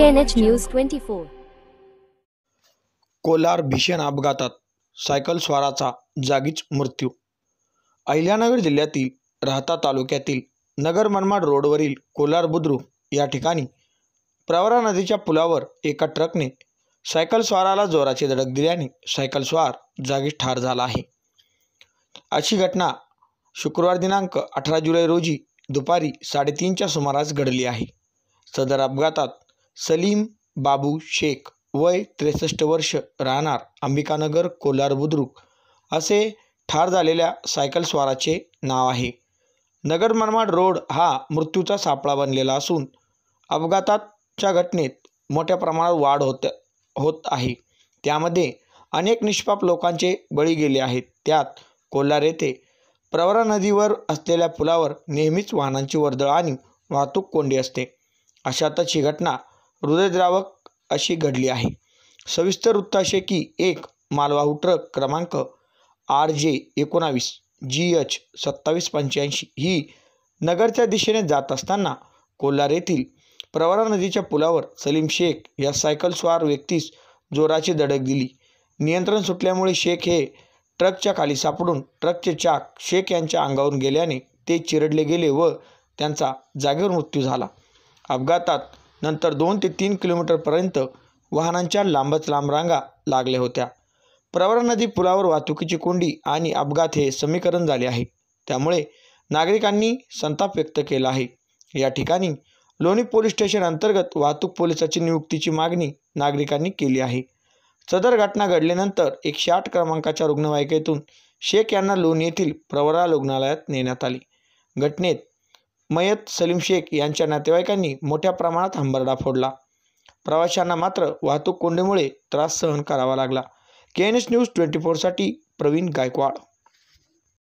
KNH News 24. Kolar भीषण अपघातात cycle स्वाराचा जागीच मृत्यू। अहिल्यानगर जिल्ह्यातील राहता तालुक्यातील नगर मनमाड रोडवरील कोलार बुद्रुक या ठिकाणी प्रवरा नदीच्या पुलावर एका ट्रकने सायकल स्वाराला जोराची धडक दिल्याने सायकल स्वार जागीच ठार झाला आहे। अशी घटना शुक्रवार दिनांक 18 जुलै रोजी दुपारी 3:30च्या सुमारास घडली आहे। सदर अपघातात सलीम बाबू शेख वय 63 वर्ष राहणार अंबिकानगर कोलार बुद्रुक असे ठार झालेल्या सायकल स्वाराचे नाव आहे। नगर मनमाड रोड हा मृत्यूचा सापळा बनलेला असून अपघाताच्या घटनेत मोठ्या प्रमाणात वाढ होत आहे। त्यामध्ये अनेक निष्पाप लोकांचे बळी गेले आहेत। त्यात कोलार येथे प्रवरा नदीवर असलेल्या पुलावर नेहमीच वाहनांची वर्दळ आणि वाहतूक कोंडी असते। अशातच ही घटना हृदयद्रावक अशी घडली आहे। सविस्तर वृत्त असे की एक मालवाहू ट्रक क्रमांक RJ19 GH 2785 ही नगरच्या दिशेने जात असताना कोलार येथील प्रवरा नदीच्या पुलावर सलीम शेख या सायकल स्वार व्यक्तीस जोराची धडक दिली। नियंत्रण सुटल्यामुळे शेख हे ट्रकच्या खाली सापडून ट्रकचे चाक शेख यांच्या अंगावरून गेल्याने ते चिरडले गेले व त्यांचा जागेवर मृत्यू झाला। अपघातात नंतर 2 ते 3 किलोमीटरपर्यंत वाहनांच्या लांबच लांब रांगा लागल्या होत्या। प्रवरा नदी पुलावर वाहतुकीची कोंडी आणि अपघात हे समीकरण झाले आहे। त्यामुळे नागरिकांनी संताप व्यक्त केला आहे। या ठिकाणी लोणी पोलीस स्टेशन अंतर्गत वाहतूक पोलिसाची नियुक्तीची मागणी नागरिकांनी केली आहे। सदर घटना घडल्यानंतर 108 क्रमांकाच्या रुग्णवाहिकेतून शेख यांना लोणी येथील प्रवरा रुग्णालयात नेण्यात आले। घटनेत मयत सलीम शेख यांच्या नातेवाईकांनी मोठ्या प्रमाणात हंबरडा फोडला। प्रवाशांना मात्र वाहतूक कोंडीमुळे त्रास सहन करावा लागला। KNH न्यूज 24 साठी प्रवीण गायकवाड।